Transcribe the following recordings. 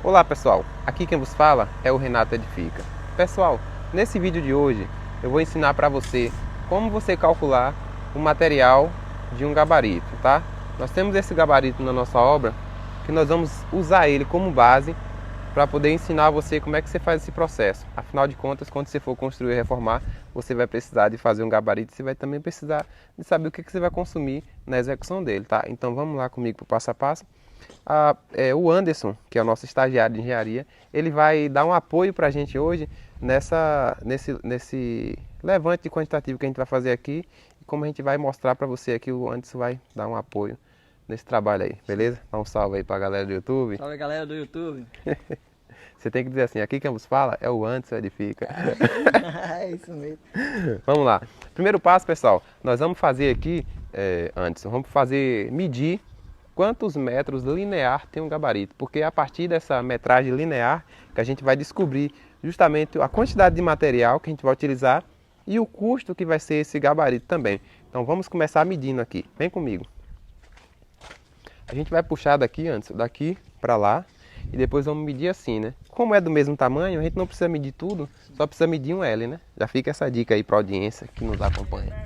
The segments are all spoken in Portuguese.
Olá pessoal, aqui quem vos fala é o Renato Edifica. Pessoal, nesse vídeo de hoje eu vou ensinar para você como você calcular o material de um gabarito, tá? Nós temos esse gabarito na nossa obra que nós vamos usar ele como base para poder ensinar você como é que você faz esse processo. Afinal de contas, quando você for construir e reformar, você vai precisar de fazer um gabarito, você vai também precisar de saber o que você vai consumir na execução dele, tá? Então vamos lá comigo para o passo a passo. O Anderson, que é o nosso estagiário de engenharia, ele vai dar um apoio para a gente hoje nesse levante quantitativo que a gente vai fazer aqui. E como a gente vai mostrar para você aqui, o Anderson vai dar um apoio nesse trabalho aí, beleza? Dá um salve aí para a galera do YouTube. Salve galera do YouTube. Você tem que dizer assim, aqui quem vos fala é o Anderson Edifica. É isso mesmo. Vamos lá. Primeiro passo, pessoal, nós vamos fazer aqui, Anderson, medir quantos metros linear tem um gabarito, porque é a partir dessa metragem linear que a gente vai descobrir justamente a quantidade de material que a gente vai utilizar e o custo que vai ser esse gabarito também. Então vamos começar medindo aqui, vem comigo. A gente vai puxar daqui, antes, daqui para lá e depois vamos medir assim, né? Como é do mesmo tamanho, a gente não precisa medir tudo, só precisa medir um L, né? Já fica essa dica aí para a audiência que nos acompanha.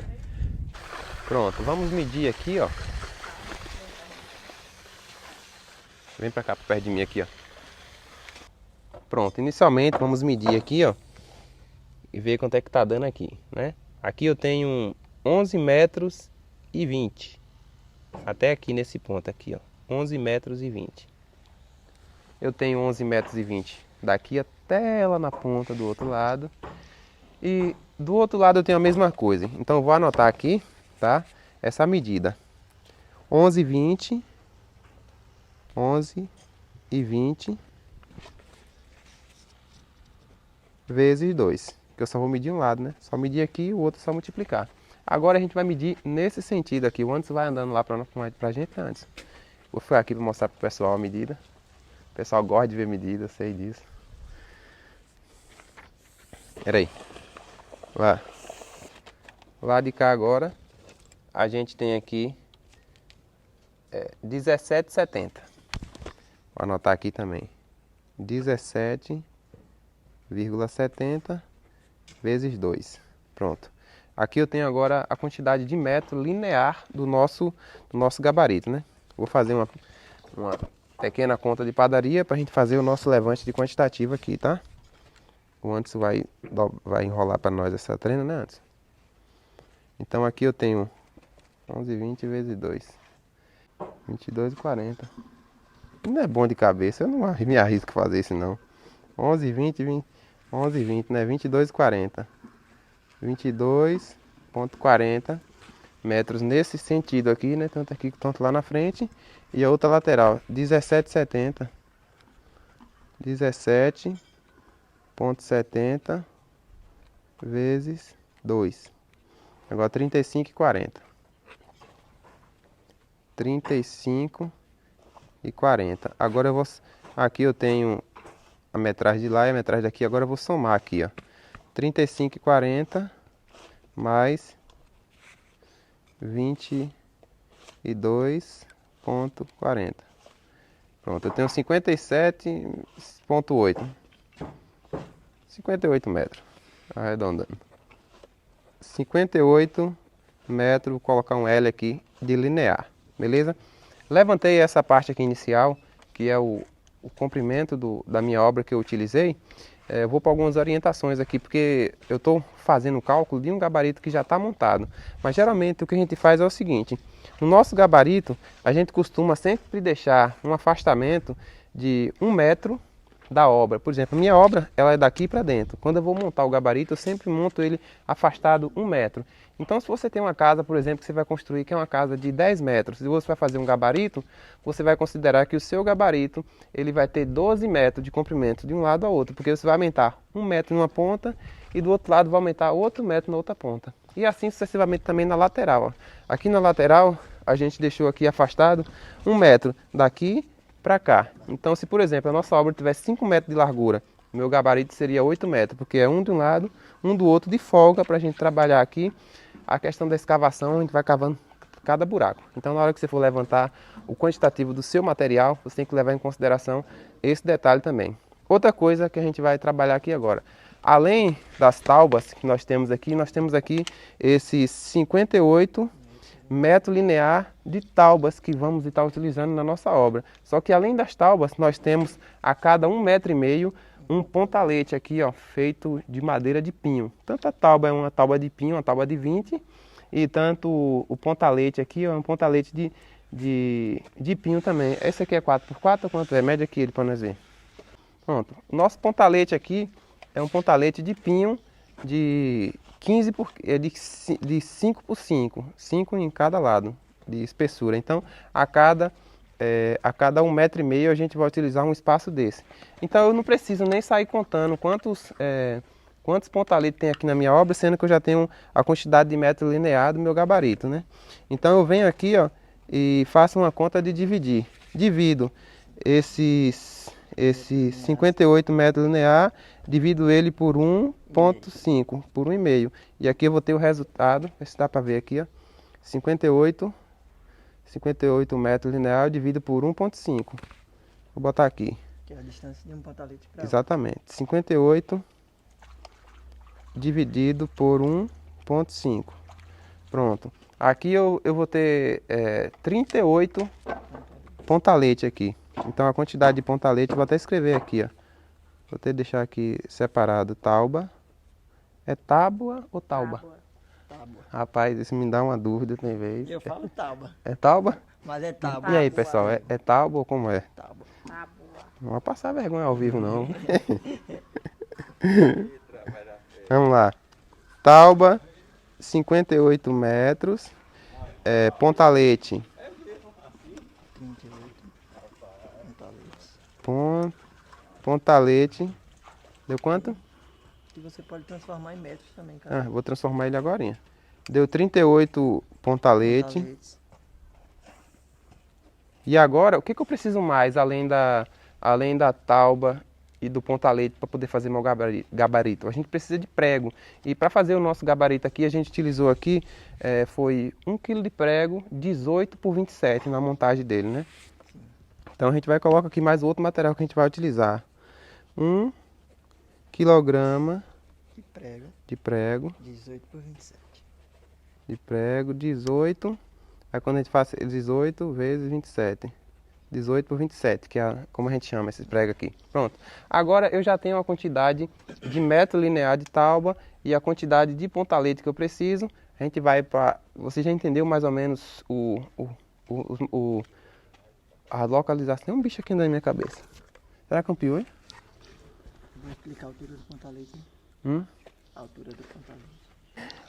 Pronto, vamos medir aqui, ó. Vem pra cá, perto de mim aqui, ó. Pronto, inicialmente vamos medir aqui, ó. E ver quanto é que tá dando aqui, né? Aqui eu tenho 11 metros e 20. Até aqui nesse ponto aqui, ó. 11 metros e 20. Eu tenho 11 metros e 20 daqui até lá na ponta do outro lado. E do outro lado eu tenho a mesma coisa. Então eu vou anotar aqui, tá? Essa medida. 11 e 20. 11 e 20 vezes 2, que eu só vou medir um lado, né? Só medir aqui e o outro só multiplicar. Agora a gente vai medir nesse sentido aqui. O Anderson vai andando lá pra gente antes. Vou ficar aqui para mostrar pro pessoal a medida. O pessoal gosta de ver medida, eu sei disso. Pera aí. Lá. Lá de cá agora, a gente tem aqui 17,70. Vou anotar aqui também. 17,70 vezes 2. Pronto. Aqui eu tenho agora a quantidade de metro linear do nosso gabarito, né? Vou fazer uma pequena conta de padaria para a gente fazer o nosso levante de quantitativo aqui, tá? O Anderson vai enrolar para nós essa treina, né, Anderson? Então aqui eu tenho 11,20 vezes 2. 22,40. Não é bom de cabeça, eu não me arrisco a fazer isso não. 11,20, 11,20, né? 22,40. 22,40 metros nesse sentido aqui, né? Tanto aqui quanto lá na frente. E a outra lateral, 17,70. 17,70 vezes 2. Agora 35,40. 35,40. Agora eu vou... Aqui eu tenho a metragem de lá e a metragem daqui. Agora eu vou somar aqui, ó. 35,40 mais 22,40. Pronto, eu tenho 57,8. 58 metros. Arredondando. 58 metros, vou colocar um L aqui de linear. Beleza? Levantei essa parte aqui inicial, que é o comprimento da minha obra que eu utilizei. Eu vou para algumas orientações aqui, porque eu estou fazendo o cálculo de um gabarito que já está montado. Mas geralmente o que a gente faz é o seguinte: no nosso gabarito, a gente costuma sempre deixar um afastamento de 1 metro da obra. Por exemplo, a minha obra ela é daqui para dentro. Quando eu vou montar o gabarito, eu sempre monto ele afastado 1 metro. Então, se você tem uma casa, por exemplo, que você vai construir, que é uma casa de 10 metros, e você vai fazer um gabarito, você vai considerar que o seu gabarito ele vai ter 12 metros de comprimento de um lado ao outro, porque você vai aumentar 1 metro em uma ponta e do outro lado vai aumentar outro metro na outra ponta. E assim sucessivamente também na lateral. Ó. Aqui na lateral, a gente deixou aqui afastado 1 metro daqui para cá. Então, se por exemplo a nossa obra tivesse 5 metros de largura, o meu gabarito seria 8 metros, porque é um de um lado, um do outro, de folga para a gente trabalhar aqui. A questão da escavação, a gente vai cavando cada buraco. Então, na hora que você for levantar o quantitativo do seu material, você tem que levar em consideração esse detalhe também. Outra coisa que a gente vai trabalhar aqui agora. Além das taubas que nós temos aqui esses 58 metros linear de taubas que vamos estar utilizando na nossa obra. Só que além das taubas, nós temos a cada 1,5 metro um pontalete aqui, ó, feito de madeira de pinho. Tanto a tauba é uma tauba de pinho, uma tauba de 20, e tanto o pontalete aqui, ó, é um pontalete de pinho também. Esse aqui é 4x4, quanto é? Mede aqui ele para nós ver. Pronto. O nosso pontalete aqui é um pontalete de pinho de 5 por 5, 5 em cada lado de espessura. Então, a cada 1,5 metro a gente vai utilizar um espaço desse. Então, eu não preciso nem sair contando quantos pontaletes tem aqui na minha obra, sendo que eu já tenho a quantidade de metro linear do meu gabarito, né? Então, eu venho aqui, ó, e faço uma conta de dividir. Divido esses 58 metros linear, divido ele por 1,5, por 1,5. E aqui eu vou ter o resultado, se dá para ver aqui, ó, 58 metros linear dividido por 1,5. Vou botar aqui. Que é a distância de um pontalete para exatamente. 58 dividido por 1,5. Pronto. Aqui eu vou ter 38 pontalete aqui. Então a quantidade de pontalete, eu vou até escrever aqui, ó. Vou até deixar aqui separado. Tauba. É tábua ou tauba? tábua. Rapaz, isso me dá uma dúvida, tem vez. Eu falo tábua, É tauba? mas é tábua. E aí, pessoal, é tauba ou como é? Tábua. Não vai passar vergonha ao vivo, não. Vamos lá. Tauba, 58 metros. Pontalete. 38 pontaletes. Pontalete. Deu quanto? E você pode transformar em metros também, cara. Vou transformar ele agora. Deu 38 pontalete. Pontaletes. E agora, o que eu preciso mais, além da tauba e do pontalete, para poder fazer meu gabarito? A gente precisa de prego. E para fazer o nosso gabarito aqui, a gente utilizou aqui, foi 1 kg de prego, 18 por 27 na montagem dele, né? Então a gente vai colocar aqui mais outro material que a gente vai utilizar. 1 quilograma de prego. 18 por 27. De prego, 18. Aí quando a gente faz 18 vezes 27. 18 por 27, que é como a gente chama esses pregos aqui. Pronto. Agora eu já tenho a quantidade de metro linear de tauba e a quantidade de pontalete que eu preciso. A gente vai para... Você já entendeu mais ou menos a localização? Tem um bicho aqui na minha cabeça. Será que é um piolho? Vou explicar a altura do pontalete. A altura do pontalete.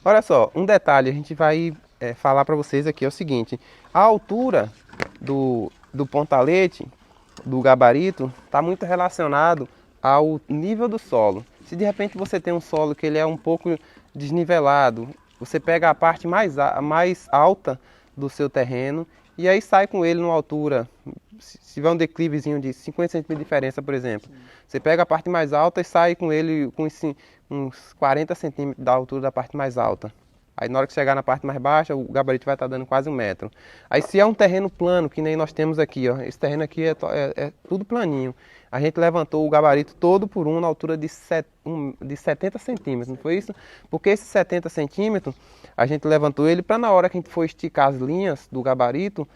Olha só, um detalhe, a gente vai falar para vocês aqui é o seguinte. A altura do pontalete, do gabarito, está muito relacionado ao nível do solo. Se de repente você tem um solo que ele é um pouco desnivelado, você pega a parte mais alta do seu terreno e aí sai com ele numa altura, se tiver um declivezinho de 50 centímetros de diferença, por exemplo. Sim. Você pega a parte mais alta e sai com ele com uns 40 centímetros da altura da parte mais alta. Aí na hora que chegar na parte mais baixa, o gabarito vai estar dando quase 1 metro. Aí se é um terreno plano, que nem nós temos aqui, ó, esse terreno aqui é tudo planinho. A gente levantou o gabarito todo por na altura de 70 centímetros, não foi isso? Porque esses 70 centímetros, a gente levantou ele para na hora que a gente for esticar as linhas do gabarito,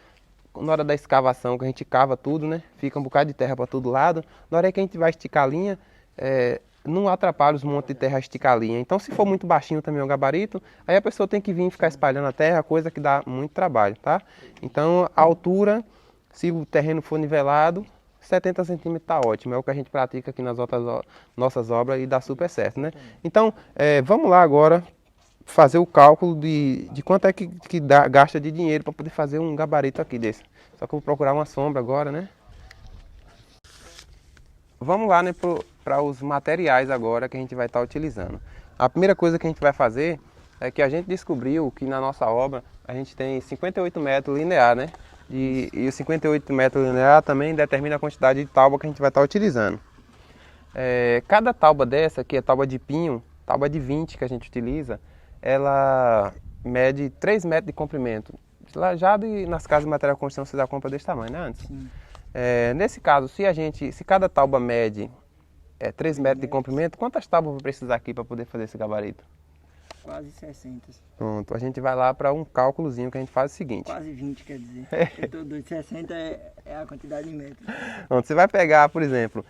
na hora da escavação, que a gente cava tudo, né? Fica um bocado de terra para todo lado. Na hora que a gente vai esticar a linha, não atrapalha os montes de terra esticar a linha. Então, se for muito baixinho também o gabarito, aí a pessoa tem que vir ficar espalhando a terra, coisa que dá muito trabalho, tá? Então, a altura, se o terreno for nivelado, 70 centímetros está ótimo. É o que a gente pratica aqui nas nossas obras e dá super certo, né? Então, vamos lá agora fazer o cálculo de quanto é que gasta de dinheiro para poder fazer um gabarito aqui desse. Só que eu vou procurar uma sombra agora, né? Vamos lá, né, para os materiais agora que a gente vai estar utilizando. A primeira coisa que a gente vai fazer é que a gente descobriu que na nossa obra a gente tem 58 metros linear, né? E os 58 metros linear também determina a quantidade de tauba que a gente vai estar utilizando. Cada tauba dessa, que é tauba de pinho, tauba de 20 que a gente utiliza, ela mede 3 metros de comprimento, Lá já nas casas de material de construção você dá compra desse tamanho, né, antes? Sim. Nesse caso, se cada tábua mede 3 metros de comprimento, quantas tábuas eu vou precisar aqui para poder fazer esse gabarito? Quase 60. Pronto, a gente vai lá para um cálculozinho que a gente faz o seguinte. Quase 20, quer dizer. Eu tô doido, 60 é a quantidade de metros. Pronto, você vai pegar, por exemplo,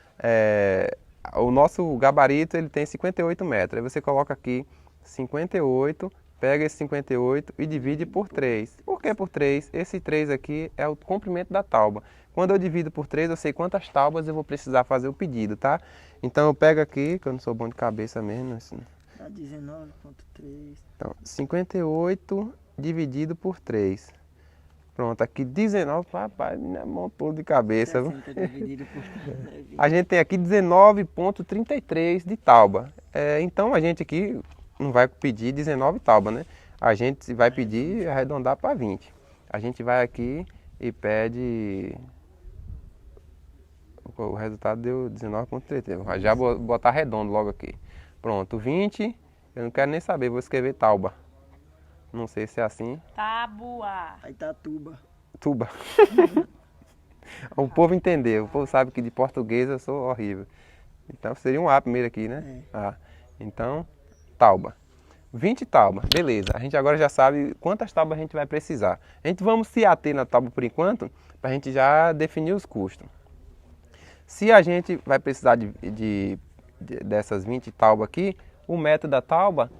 o nosso gabarito ele tem 58 metros. Aí você coloca aqui 58, pega esse 58 e divide por 3. Por que por 3? Esse 3 aqui é o comprimento da tábua. Quando eu divido por 3, eu sei quantas tábuas eu vou precisar fazer o pedido, tá? Então eu pego aqui, que eu não sou bom de cabeça mesmo, assim. Dá 19,3. Então, 58 dividido por 3. Pronto, aqui 19, rapaz, minha mão toda de cabeça. 60 dividido por 3. A gente tem aqui 19,33 de tauba. Então a gente aqui não vai pedir 19 tauba, né? A gente vai pedir arredondar para 20. A gente vai aqui e pede... O resultado deu 19,33. Vou já botar redondo logo aqui. Pronto, 20. Eu não quero nem saber, vou escrever tauba. Não sei se é assim. Tábua. Aí tá tuba. Tuba. O povo entendeu. O povo sabe que de português eu sou horrível. Então seria um A primeiro aqui, né? Então, tauba. 20 taubas, beleza. A gente agora já sabe quantas taubas a gente vai precisar. A gente vamos se ater na tauba por enquanto, para a gente já definir os custos. Se a gente vai precisar dessas 20 taubas aqui, o metro da tauba,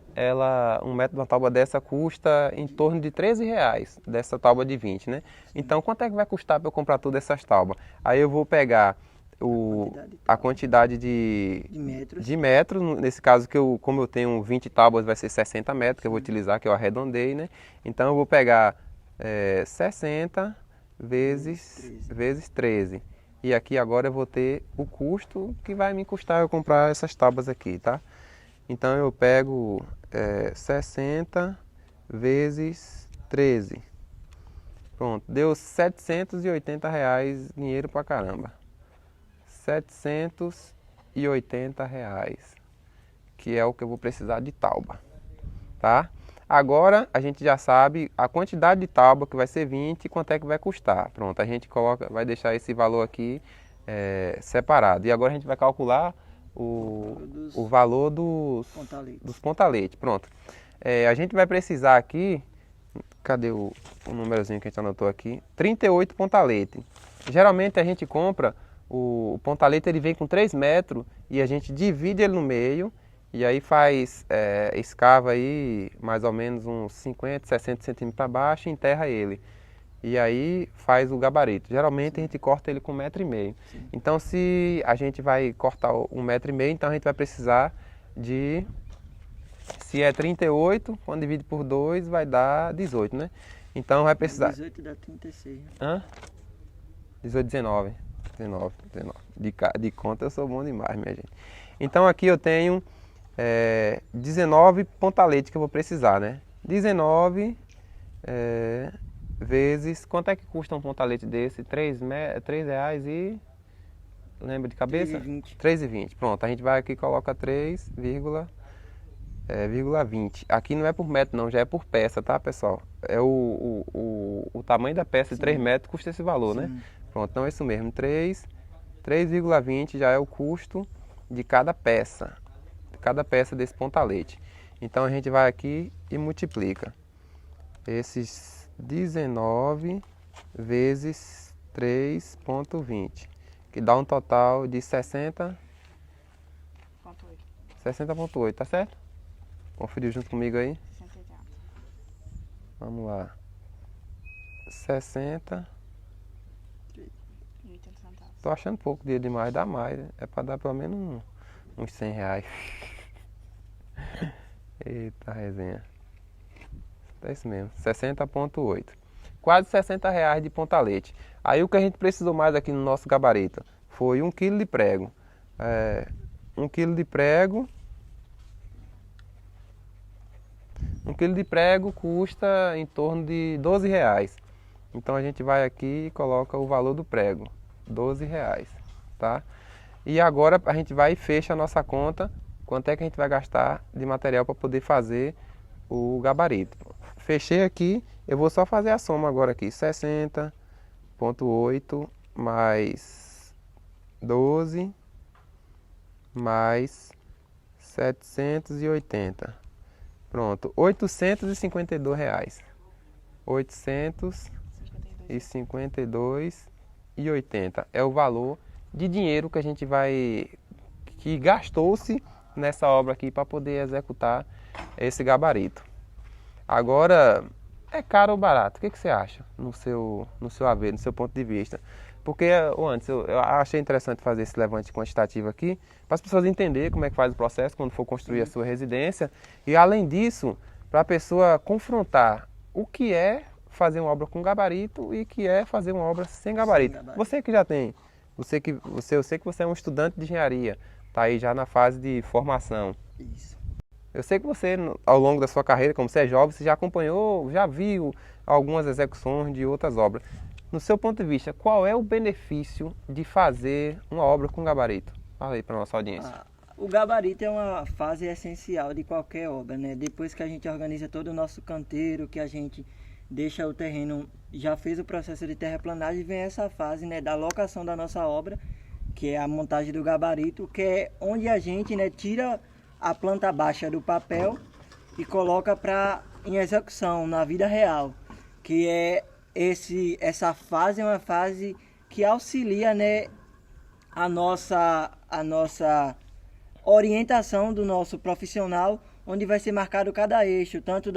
um metro de uma tauba dessa custa em torno de R$13, dessa tauba de 20, né? Então, quanto é que vai custar para eu comprar todas essas taubas? Aí eu vou pegar a quantidade de metros. Nesse caso, como eu tenho 20 tábuas, vai ser 60 metros que eu vou utilizar, que eu arredondei, né? Então, eu vou pegar 60 vezes 13. E aqui agora eu vou ter o custo que vai me custar eu comprar essas tábuas aqui, tá? Então eu pego 60 vezes 13. Pronto, deu R$780, dinheiro pra caramba. R$780, que é o que eu vou precisar de tauba, tá? Agora a gente já sabe a quantidade de tábua, que vai ser 20, e quanto é que vai custar. Pronto, a gente vai deixar esse valor aqui separado. E agora a gente vai calcular o valor dos pontaletes. Pronto. A gente vai precisar aqui, cadê o númerozinho que a gente anotou aqui? 38 pontaletes. Geralmente a gente compra, o pontalete ele vem com 3 metros e a gente divide ele no meio. E aí escava aí mais ou menos uns 50, 60 centímetros para baixo e enterra ele. E aí faz o gabarito. Geralmente a gente corta ele com 1,5 metro. Então se a gente vai cortar 1,5 metro, então a gente vai precisar de... Se é 38, quando divide por 2 vai dar 18, né? Então vai precisar... 18 dá 36. Hã? 18, 19. De conta eu sou bom demais, minha gente. Então aqui eu tenho... 19 pontaletes que eu vou precisar, né? 19 vezes... Quanto é que custa um pontalete desse? R$3 e... Lembra de cabeça? 3,20. Pronto, a gente vai aqui e coloca 3,20. Aqui não é por metro não, já é por peça, tá, pessoal? O tamanho da peça de 3 metros custa esse valor, né? Pronto, então é isso mesmo. 3,20 já é o custo de cada peça. Cada peça desse pontalete. Então a gente vai aqui e multiplica esses 19 vezes 3,20, que dá um total de 60,8, tá certo? Conferiu junto comigo aí? 60. Vamos lá. 60. Tô achando pouco dinheiro demais, dá mais. É para dar pelo menos uns R$100. Eita resenha. É isso mesmo, 60,8. Quase R$60 de pontalete. Aí o que a gente precisou mais aqui no nosso gabarito foi 1 kg de prego. 1 kg de prego. 1 kg de prego custa em torno de R$12. Então a gente vai aqui e coloca o valor do prego. R$12, tá? E agora a gente vai e fecha a nossa conta. Quanto é que a gente vai gastar de material para poder fazer o gabarito. Fechei aqui Eu vou só fazer a soma agora aqui, 60,8 mais 12 mais 780. Pronto, R$ 852. 852,80 é o valor de dinheiro que a gente que gastou-se nessa obra aqui para poder executar esse gabarito. Agora, é caro ou barato? O que você acha no seu haver, no seu ponto de vista? Porque antes eu achei interessante fazer esse levante quantitativo aqui, para as pessoas entenderem como é que faz o processo quando for construir a sua residência. E além disso, para a pessoa confrontar o que é fazer uma obra com gabarito e o que é fazer uma obra sem gabarito. Você que já tem, eu sei que você é um estudante de engenharia, está aí já na fase de formação. Isso. Eu sei que você, ao longo da sua carreira, como você é jovem, você já acompanhou, já viu algumas execuções de outras obras. No seu ponto de vista, qual é o benefício de fazer uma obra com gabarito? Fala aí para a nossa audiência. O gabarito é uma fase essencial de qualquer obra, né? Depois que a gente organiza todo o nosso canteiro, que a gente deixa o terreno, já fez o processo de terraplanagem, vem essa fase, né, da locação da nossa obra, que é a montagem do gabarito, que é onde a gente, né, tira a planta baixa do papel e coloca em execução na vida real, que é essa fase é uma fase que auxilia, né, a nossa orientação do nosso profissional, onde vai ser marcado cada eixo, tanto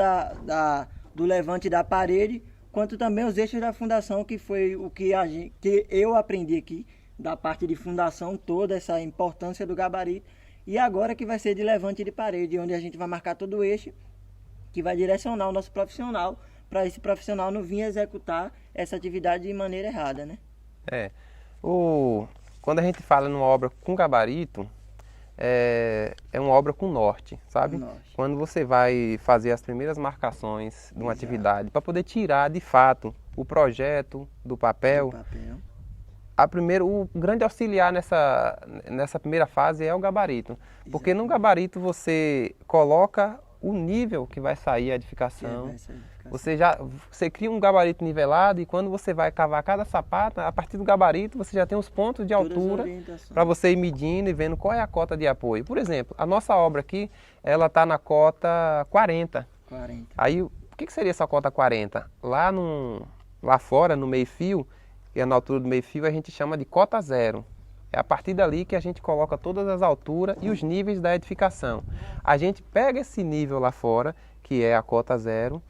do levante da parede, quanto também os eixos da fundação, que foi o que eu aprendi aqui, da parte de fundação, toda essa importância do gabarito, e agora que vai ser de levante de parede, onde a gente vai marcar todo o eixo, que vai direcionar o nosso profissional, para esse profissional não vir executar essa atividade de maneira errada, né? Quando a gente fala numa obra com gabarito, é uma obra com norte, sabe? Norte. Quando você vai fazer as primeiras marcações de uma atividade, para poder tirar de fato o projeto do papel, o grande auxiliar nessa primeira fase é o gabarito. Porque no gabarito você coloca o nível que vai sair a edificação. Você cria um gabarito nivelado e quando você vai cavar cada sapata, a partir do gabarito você já tem os pontos de altura para você ir medindo e vendo qual é a cota de apoio. Por exemplo, a nossa obra aqui, ela está na cota 40. Aí, o que seria essa cota 40? Lá fora, no meio-fio, que é na altura do meio-fio, a gente chama de cota zero. É a partir dali que a gente coloca todas as alturas e os níveis da edificação. A gente pega esse nível lá fora, que é a cota zero,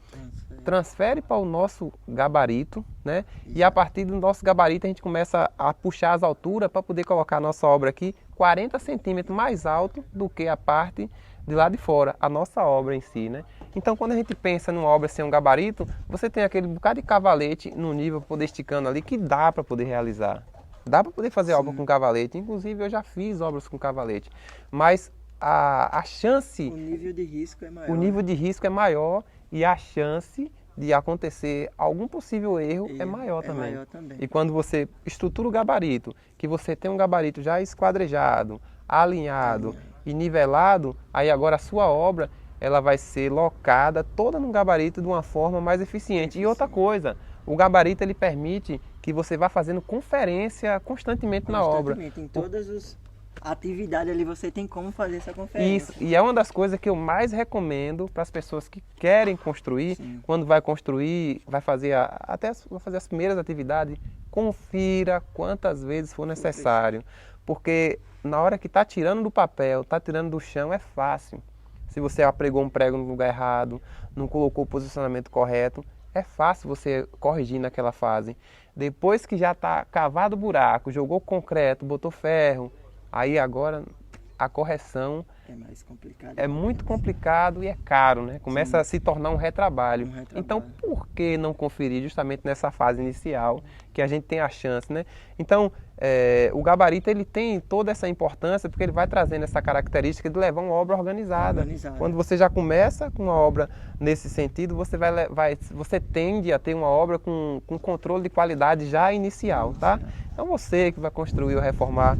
transfere para o nosso gabarito, né? E a partir do nosso gabarito a gente começa a puxar as alturas para poder colocar a nossa obra aqui 40 centímetros mais alto do que a parte de lá de fora, a nossa obra em si, né? Então quando a gente pensa numa obra sem um gabarito, você tem aquele bocado de cavalete no nível, poder esticando ali, que dá para poder realizar. Dá para poder fazer obra com cavalete, inclusive eu já fiz obras com cavalete, mas a chance... O nível de risco é maior. O nível de risco é maior e a chance de acontecer algum possível erro é maior também. E quando você estrutura o gabarito, que você tem um gabarito já esquadrejado, alinhado e nivelado, aí agora a sua obra ela vai ser locada toda no gabarito de uma forma mais eficiente. E outra coisa, o gabarito ele permite que você vá fazendo conferência constantemente na obra. Em todas as atividades ali você tem como fazer essa conferência. Isso, e é uma das coisas que eu mais recomendo para as pessoas que querem construir. Quando vai construir, vai fazer as primeiras atividades, confira quantas vezes for necessário. Porque na hora que está tirando do papel, está tirando do chão, é fácil. Se você apregou um prego no lugar errado, não colocou o posicionamento correto, é fácil você corrigir naquela fase. Depois que já está cavado o buraco, jogou concreto, botou ferro, aí agora a correção é mais complicado. É muito complicado e é caro, né? Começa a se tornar um retrabalho. Então, por que não conferir justamente nessa fase inicial que a gente tem a chance, né? Então, o gabarito ele tem toda essa importância porque ele vai trazendo essa característica de levar uma obra organizada. Quando você já começa com uma obra nesse sentido, você tende a ter uma obra com controle de qualidade já inicial, tá? Então, você que vai construir ou reformar,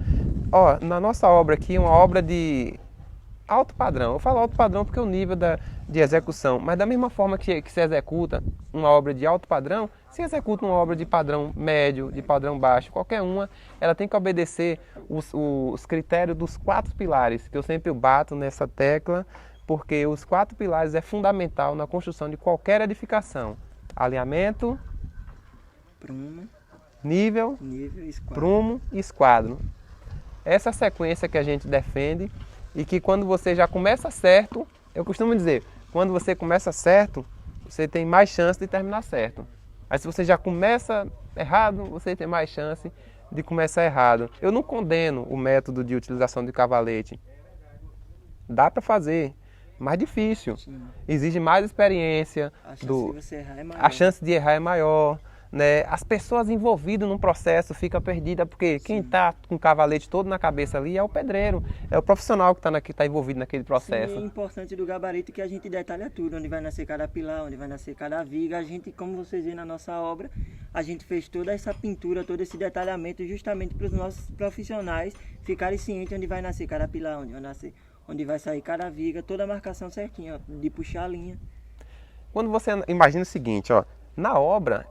na nossa obra aqui, uma obra alto padrão. Eu falo alto padrão porque é o nível de execução, mas da mesma forma que se executa uma obra de alto padrão, se executa uma obra de padrão médio, de padrão baixo, qualquer uma, ela tem que obedecer os critérios dos 4 pilares, que eu sempre bato nessa tecla, porque os 4 pilares é fundamental na construção de qualquer edificação. Alinhamento, Prumo, nível, esquadro. prumo e esquadro. Essa sequência que a gente defende e que quando você já começa certo, eu costumo dizer, quando você começa certo, você tem mais chance de terminar certo. Mas se você já começa errado, você tem mais chance de começar errado. Eu não condeno o método de utilização de cavalete. Dá para fazer, mais difícil. Sim. Exige mais experiência. A chance de você errar é maior. A chance de errar é maior. Né? As pessoas envolvidas num processo ficam perdidas, porque quem está com o cavalete todo na cabeça ali é o pedreiro, é o profissional que está envolvido naquele processo. Sim, é importante do gabarito que a gente detalha tudo, onde vai nascer cada pilar, onde vai nascer cada viga. A gente, como vocês veem na nossa obra, a gente fez toda essa pintura, todo esse detalhamento justamente para os nossos profissionais ficarem cientes onde vai nascer cada pilar, onde vai sair cada viga, toda a marcação certinha, ó, de puxar a linha. Quando você imagina o seguinte, ó, na obra,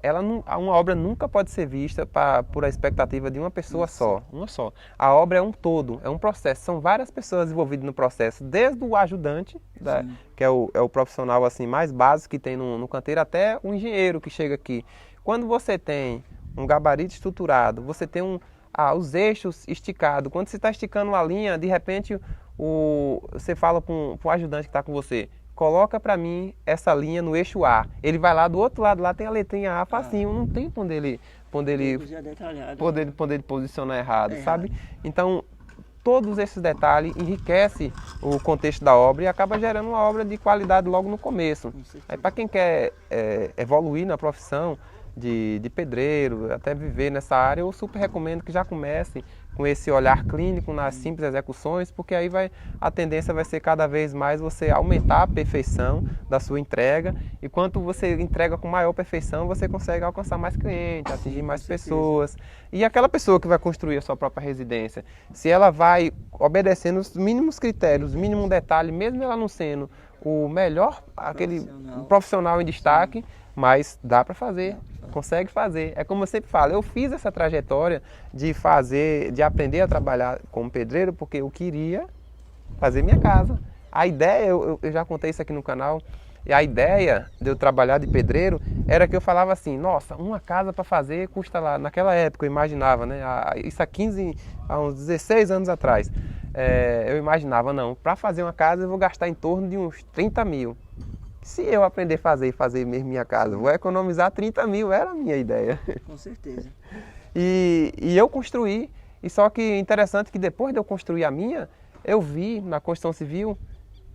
uma obra nunca pode ser vista por a expectativa de uma pessoa só, uma só. A obra é um todo, é um processo, são várias pessoas envolvidas no processo, desde o ajudante, que é o profissional assim, mais básico que tem no canteiro, até o engenheiro que chega aqui. Quando você tem um gabarito estruturado, você tem os eixos esticados, quando você está esticando uma linha, de repente você fala para um ajudante que está com você, coloca para mim essa linha no eixo A. Ele vai lá do outro lado, lá tem a letrinha A, facinho, não tem para onde ele posicionar errado, sabe? Então, todos esses detalhes enriquecem o contexto da obra e acaba gerando uma obra de qualidade logo no começo. Aí para quem quer evoluir na profissão de pedreiro, até viver nessa área, eu super recomendo que já comece com esse olhar clínico nas simples execuções, porque aí a tendência vai ser cada vez mais você aumentar a perfeição da sua entrega, e quanto você entrega com maior perfeição, você consegue alcançar mais clientes, atingir mais pessoas. E aquela pessoa que vai construir a sua própria residência, se ela vai obedecendo os mínimos critérios, os mínimos detalhes, mesmo ela não sendo o melhor, aquele profissional em destaque, mas dá para fazer, consegue fazer. É como eu sempre falo, eu fiz essa trajetória de aprender a trabalhar como pedreiro porque eu queria fazer minha casa. A ideia, eu já contei isso aqui no canal, e a ideia de eu trabalhar de pedreiro era que eu falava assim, nossa, uma casa para fazer custa lá, naquela época eu imaginava, né, isso há uns 16 anos atrás, eu imaginava, não, para fazer uma casa eu vou gastar em torno de uns 30 mil. Se eu aprender a fazer mesmo minha casa, vou economizar 30 mil, era a minha ideia. Com certeza. E eu construí, e só que interessante que depois de eu construir a minha, eu vi na construção civil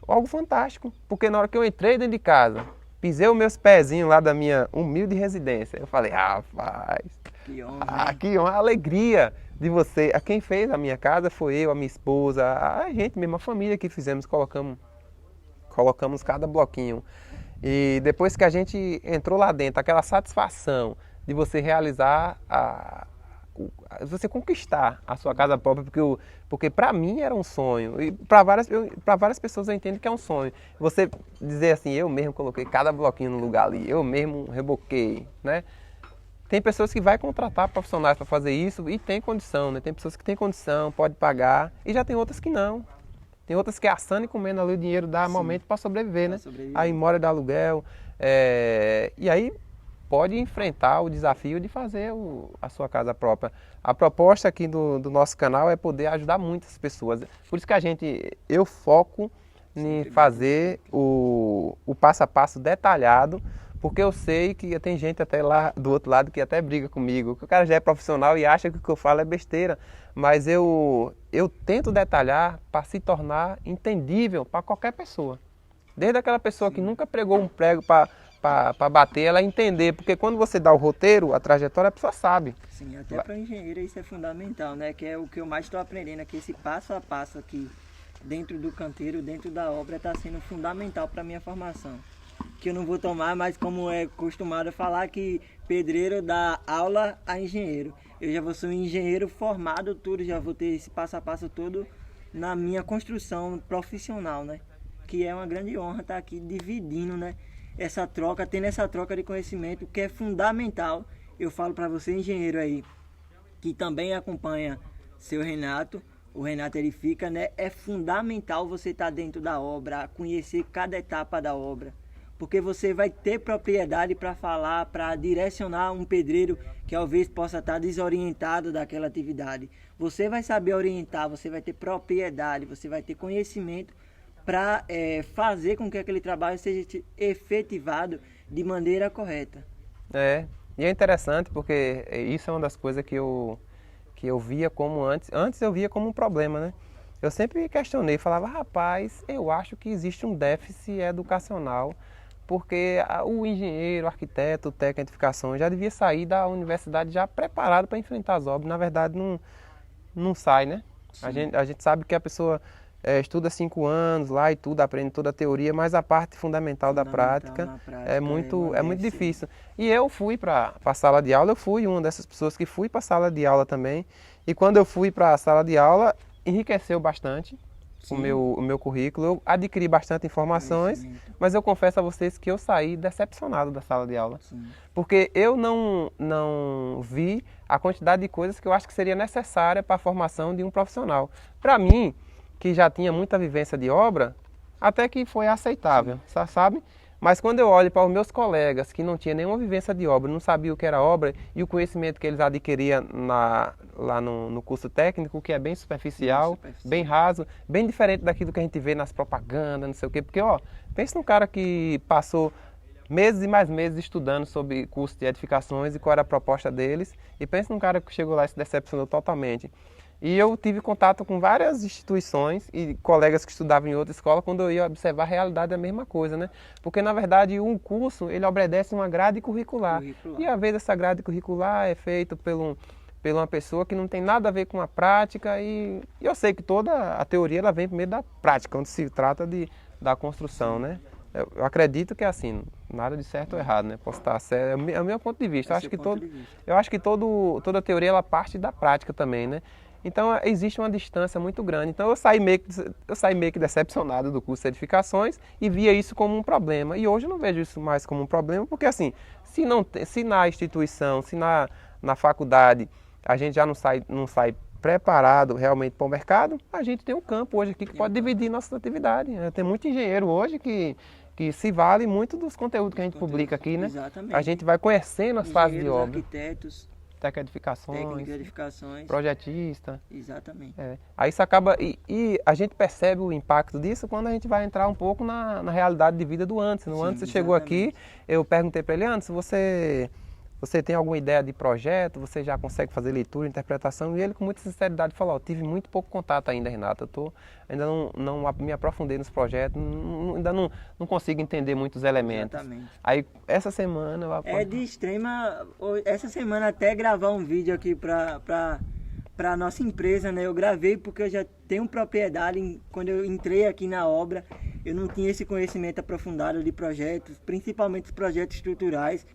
algo fantástico, porque na hora que eu entrei dentro de casa, pisei os meus pezinhos lá da minha humilde residência, eu falei, rapaz, que honra, que honra, a alegria de você. Quem fez a minha casa foi eu, a minha esposa, a gente mesmo, a família que fizemos, colocamos cada bloquinho. E depois que a gente entrou lá dentro, aquela satisfação de você realizar, você conquistar a sua casa própria, porque para mim era um sonho, e para várias pessoas eu entendo que é um sonho. Você dizer assim, eu mesmo coloquei cada bloquinho no lugar ali, eu mesmo reboquei, né? Tem pessoas que vai contratar profissionais para fazer isso e tem condição, né? Tem pessoas que têm condição, pode pagar, e já tem outras que não. Tem outras que assando e comendo ali o dinheiro dá momento para sobreviver, né? Aí mora de aluguel, e aí pode enfrentar o desafio de fazer a sua casa própria. A proposta aqui do nosso canal é poder ajudar muitas pessoas. Por isso que eu foco em fazer o passo a passo detalhado, porque eu sei que tem gente até lá do outro lado que até briga comigo, que o cara já é profissional e acha que o que eu falo é besteira, mas eu tento detalhar para se tornar entendível para qualquer pessoa. Desde aquela pessoa que nunca pregou um prego para bater, ela entender, porque quando você dá o roteiro, a trajetória, a pessoa sabe. Sim, até para o engenheiro isso é fundamental, né? Que é o que eu mais estou aprendendo aqui, esse passo a passo aqui dentro do canteiro, dentro da obra, está sendo fundamental para a minha formação. Que eu não vou tomar, mas como é acostumado a falar que pedreiro dá aula a engenheiro. Eu já vou ser um engenheiro formado, tudo, já vou ter esse passo a passo todo na minha construção profissional, né? Que é uma grande honra estar aqui dividindo, né? Essa troca, tendo essa troca de conhecimento que é fundamental. Eu falo para você, engenheiro aí, que também acompanha seu Renato, o Renato ele fica, né? É fundamental você estar dentro da obra, conhecer cada etapa da obra, porque você vai ter propriedade para falar, para direcionar um pedreiro que talvez possa estar desorientado daquela atividade. Você vai saber orientar, você vai ter propriedade, você vai ter conhecimento para fazer com que aquele trabalho seja efetivado de maneira correta. E é interessante porque isso é uma das coisas que eu via como antes eu via como um problema, né? Eu sempre questionei, falava, rapaz, eu acho que existe um déficit educacional, porque o engenheiro, o arquiteto, o técnico de edificação já devia sair da universidade já preparado para enfrentar as obras. Na verdade, não sai, né? A gente sabe que a pessoa estuda 5 anos lá e tudo, aprende toda a teoria, mas a parte fundamental da prática é muito difícil. E eu fui para a sala de aula, eu fui uma dessas pessoas que fui para a sala de aula também. E quando eu fui para a sala de aula, enriqueceu bastante o meu currículo. Eu adquiri bastante informações, mas eu confesso a vocês que eu saí decepcionado da sala de aula. Porque eu não vi a quantidade de coisas que eu acho que seria necessária para a formação de um profissional. Para mim, que já tinha muita vivência de obra, até que foi aceitável, sabe? Mas quando eu olho para os meus colegas que não tinham nenhuma vivência de obra, não sabiam o que era obra e o conhecimento que eles adquiriam lá no curso técnico, que é bem superficial, bem raso, bem diferente daquilo que a gente vê nas propagandas, não sei o quê. Porque, pensa num cara que passou meses e mais meses estudando sobre curso de edificações e qual era a proposta deles, e pensa num cara que chegou lá e se decepcionou totalmente. E eu tive contato com várias instituições e colegas que estudavam em outra escola quando eu ia observar a realidade da mesma coisa, né? Porque, na verdade, um curso, ele obedece uma grade curricular. E, às vezes, essa grade curricular é feita por uma pessoa que não tem nada a ver com a prática e eu sei que toda a teoria ela vem primeiro da prática, quando se trata da construção, né? Eu acredito que é assim, nada de certo ou errado, né? Posso estar certo, é o meu ponto de vista. Eu acho que toda teoria ela parte da prática também, né? Então existe uma distância muito grande. Então eu saí meio que decepcionado do curso de edificações e via isso como um problema. E hoje eu não vejo isso mais como um problema, porque assim, se na instituição, se na faculdade a gente já não sai preparado realmente para o mercado, a gente tem um campo hoje aqui que pode dividir nossa atividade. Tem muito engenheiro hoje que se vale muito dos conteúdos que a gente publica aqui, né? Exatamente. A gente vai conhecendo as fases de obra. Arquitetos, técnico de edificações, projetista. Exatamente. Aí isso acaba, e a gente percebe o impacto disso quando a gente vai entrar um pouco na realidade de vida do Anderson. O Anderson chegou aqui, eu perguntei para ele, Anderson, você tem alguma ideia de projeto? Você já consegue fazer leitura, interpretação? E ele com muita sinceridade falou, tive muito pouco contato ainda, Renato, ainda não me aprofundei nos projetos, ainda não consigo entender muitos elementos. Exatamente. Aí essa semana... Essa semana até gravar um vídeo aqui para a nossa empresa, né? Eu gravei porque eu já tenho propriedade, quando eu entrei aqui na obra, eu não tinha esse conhecimento aprofundado de projetos, principalmente os projetos estruturais,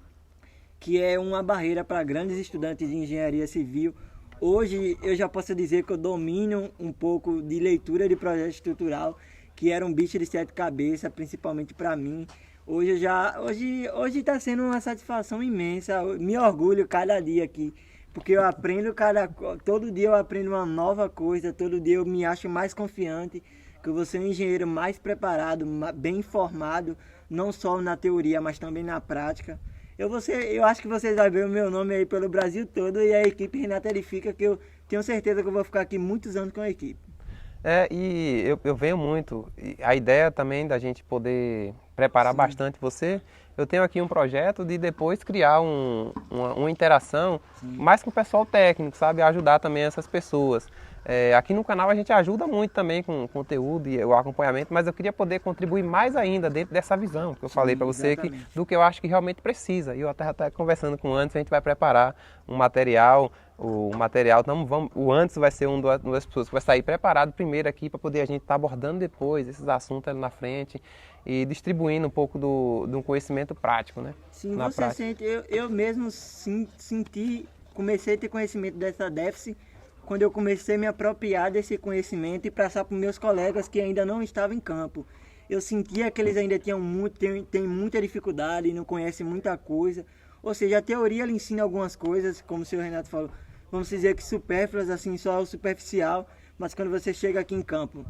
que é uma barreira para grandes estudantes de engenharia civil. Hoje eu já posso dizer que eu domino um pouco de leitura de projeto estrutural, que era um bicho de 7 cabeças, principalmente para mim. Hoje está sendo uma satisfação imensa, eu me orgulho cada dia aqui, porque eu aprendo todo dia eu aprendo uma nova coisa, todo dia eu me acho mais confiante, que eu vou ser um engenheiro mais preparado, bem informado, não só na teoria, mas também na prática. Eu acho que vocês vão ver o meu nome aí pelo Brasil todo e a equipe Renato Edifica, que eu tenho certeza que eu vou ficar aqui muitos anos com a equipe. E eu venho muito. A ideia também da gente poder preparar bastante você, eu tenho aqui um projeto de depois criar uma interação mais com o pessoal técnico, sabe? Ajudar também essas pessoas. Aqui no canal a gente ajuda muito também com o conteúdo e o acompanhamento, mas eu queria poder contribuir mais ainda dentro dessa visão que eu falei para você, do que eu acho que realmente precisa. E eu até conversando com o Anderson, a gente vai preparar um material, o Anderson vai ser uma das pessoas que vai sair preparado primeiro aqui para poder a gente estar abordando depois esses assuntos ali na frente e distribuindo um pouco de um conhecimento prático, né? Sim, eu mesmo senti, comecei a ter conhecimento dessa déficit quando eu comecei a me apropriar desse conhecimento e passar para os meus colegas que ainda não estavam em campo. Eu sentia que eles ainda têm muita dificuldade, não conhecem muita coisa. Ou seja, a teoria ela ensina algumas coisas, como o senhor Renato falou, vamos dizer que supérfluas, assim, só o superficial, mas quando você chega aqui em campo,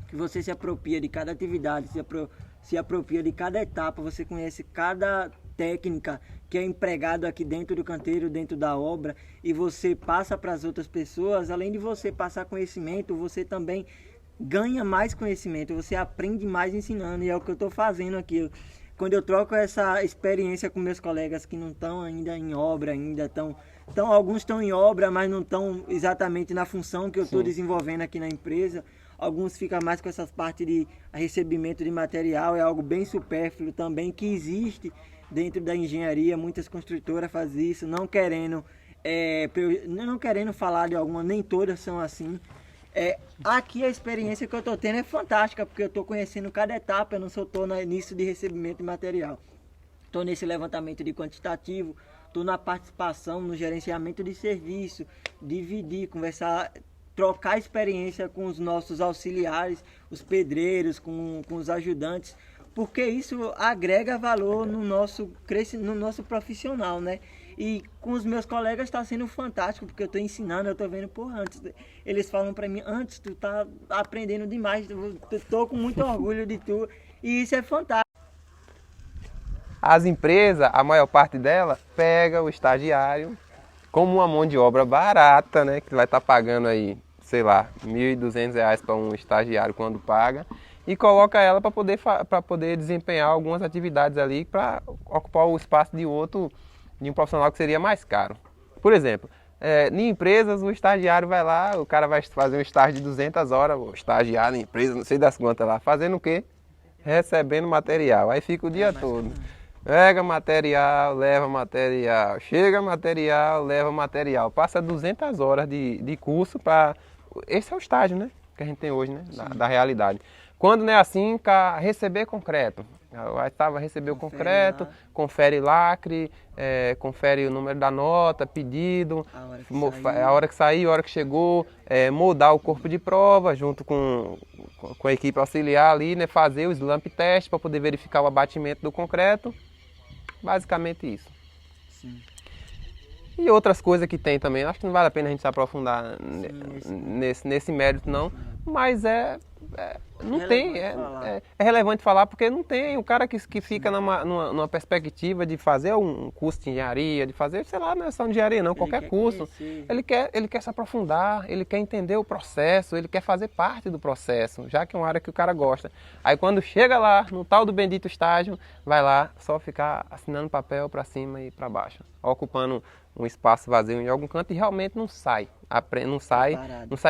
que você se apropria de cada atividade, se apropria de cada etapa, você conhece cada técnica que é empregado aqui dentro do canteiro, dentro da obra, e você passa para as outras pessoas, além de você passar conhecimento, você também ganha mais conhecimento, você aprende mais ensinando, e é o que eu estou fazendo aqui. Quando eu troco essa experiência com meus colegas que não estão ainda em obra, alguns estão em obra, mas não estão exatamente na função que eu estou desenvolvendo aqui na empresa. Alguns ficam mais com essas partes de recebimento de material, é algo bem supérfluo também, que existe dentro da engenharia. Muitas construtoras fazem isso, não querendo falar de alguma, nem todas são assim. Aqui a experiência que eu estou tendo é fantástica, porque eu estou conhecendo cada etapa, eu não só estou nisso de recebimento de material. Estou nesse levantamento de quantitativo, estou na participação, no gerenciamento de serviço, dividir, conversar, trocar experiência com os nossos auxiliares, os pedreiros, com os ajudantes, porque isso agrega valor no nosso profissional, né? E com os meus colegas está sendo fantástico, porque eu estou ensinando, eu estou vendo, antes, eles falam para mim, antes tu tá aprendendo demais, eu estou com muito orgulho de tu, e isso é fantástico. As empresas, a maior parte dela, pega o estagiário como uma mão de obra barata, né? Que vai estar pagando aí, sei lá, R$ 1.200 para um estagiário quando paga, e coloca ela para poder desempenhar algumas atividades ali para ocupar o espaço de um profissional que seria mais caro. Por exemplo, em empresas o estagiário vai lá, o cara vai fazer um estágio de 200 horas, o estagiário em empresa, não sei das quantas lá, fazendo o quê? Recebendo material. Aí fica o dia todo. Pega material, leva material, chega material, leva material. Passa 200 horas de curso para... Esse é o estágio, né? Que a gente tem hoje, né? Da realidade. Quando não é assim, receber concreto. Vai receber o concreto, confere lacre, confere o número da nota, pedido, a hora que saiu, a hora que chegou, moldar o corpo de prova junto com a equipe auxiliar ali, né? Fazer o slump test para poder verificar o abatimento do concreto. Basicamente isso. Sim. E outras coisas que tem também, acho que não vale a pena a gente se aprofundar nesse mérito não, mas é relevante falar porque não tem o cara que fica numa perspectiva de fazer um curso de engenharia, de fazer, sei lá, não é só engenharia não, qualquer curso, ele quer se aprofundar, ele quer entender o processo, ele quer fazer parte do processo, já que é uma área que o cara gosta. Aí quando chega lá, no tal do bendito estágio, vai lá só ficar assinando papel para cima e para baixo, ocupando um espaço vazio em algum canto e realmente não sai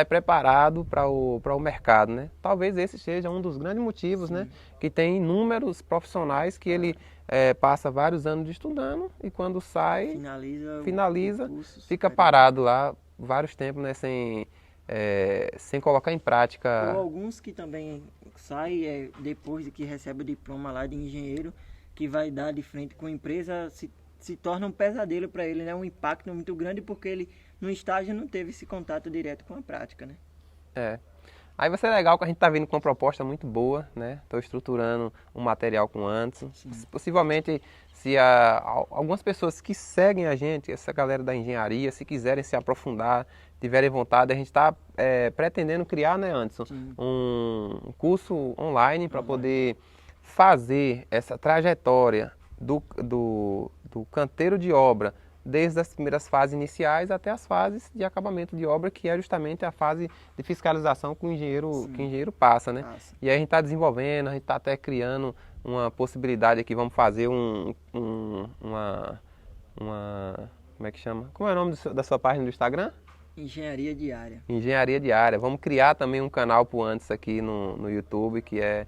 preparado para o mercado, né? Talvez esse seja um dos grandes motivos, né? Que tem inúmeros profissionais que ele passa vários anos estudando e quando sai, finaliza fica parado lá vários tempos, né? Sem colocar em prática. Ou alguns que também saem depois de que recebe o diploma lá de engenheiro, que vai dar de frente com a empresa, se torna um pesadelo para ele, né? Um impacto muito grande porque ele no estágio não teve esse contato direto com a prática, né? Aí vai ser legal que a gente está vindo com uma proposta muito boa, né? Estou estruturando um material com Anderson. Possivelmente, se algumas pessoas que seguem a gente, essa galera da engenharia, se quiserem se aprofundar, tiverem vontade, a gente está pretendendo criar, né, Anderson? Um curso online para poder fazer essa trajetória do canteiro de obra, desde as primeiras fases iniciais até as fases de acabamento de obra, que é justamente a fase de fiscalização que o engenheiro passa, né? E aí a gente está desenvolvendo, a gente está até criando uma possibilidade aqui, vamos fazer uma como é que chama? Como é o nome da sua página do Instagram? Engenharia Diária. Engenharia Diária. Vamos criar também um canal para o Antes aqui no YouTube, que é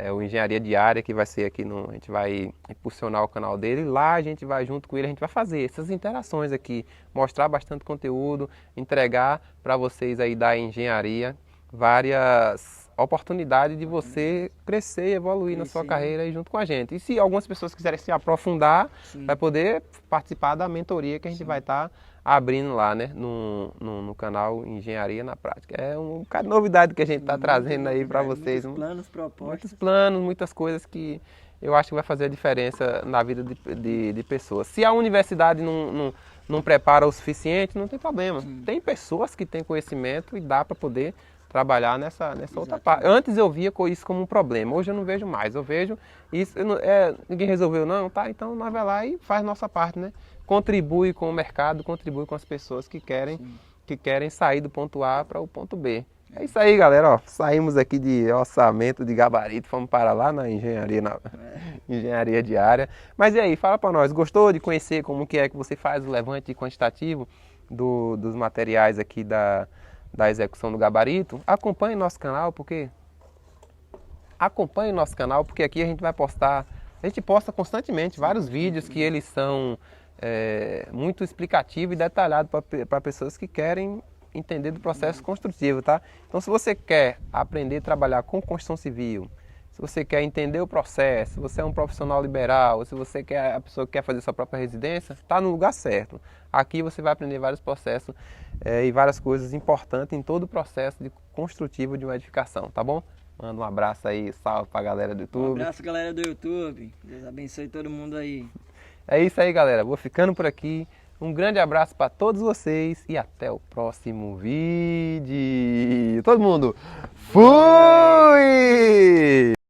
o Engenharia Diária, que vai ser aqui a gente vai impulsionar o canal dele, lá a gente vai junto com ele, a gente vai fazer essas interações aqui, mostrar bastante conteúdo, entregar para vocês aí da engenharia várias oportunidade de você crescer e evoluir na sua carreira aí junto com a gente. E se algumas pessoas quiserem se aprofundar, vai poder participar da mentoria que a gente vai estar abrindo lá, né, no canal Engenharia na Prática. É um bocado de novidade que a gente está trazendo aí para vocês. Muitos planos, propostas. Muitos planos, muitas coisas que eu acho que vai fazer a diferença na vida de pessoas. Se a universidade não prepara o suficiente, não tem problema. Tem pessoas que têm conhecimento e dá para poder trabalhar nessa outra parte. Antes eu via isso como um problema, hoje eu não vejo mais. Eu vejo isso, ninguém resolveu não, tá? Então nós vai lá e faz nossa parte, né? Contribui com o mercado, contribui com as pessoas que querem sair do ponto A para o ponto B. É isso aí, galera. Ó, saímos aqui de orçamento, de gabarito, fomos para lá na engenharia de área. Mas e aí, fala para nós, gostou de conhecer como que é que você faz o levante quantitativo dos materiais aqui da execução do gabarito? Acompanhe nosso canal, porque aqui a gente vai postar, a gente posta constantemente vários vídeos que eles são muito explicativos e detalhados para pessoas que querem entender do processo construtivo, tá? Então, se você quer aprender a trabalhar com construção civil, se você quer entender o processo, se você é um profissional liberal, se você quer a pessoa que quer fazer sua própria residência, está no lugar certo. Aqui você vai aprender vários processos e várias coisas importantes em todo o processo construtivo de uma edificação, tá bom? Manda um abraço aí, salve pra galera do YouTube. Um abraço, galera do YouTube. Deus abençoe todo mundo aí. É isso aí, galera. Vou ficando por aqui. Um grande abraço para todos vocês e até o próximo vídeo. Todo mundo, fui!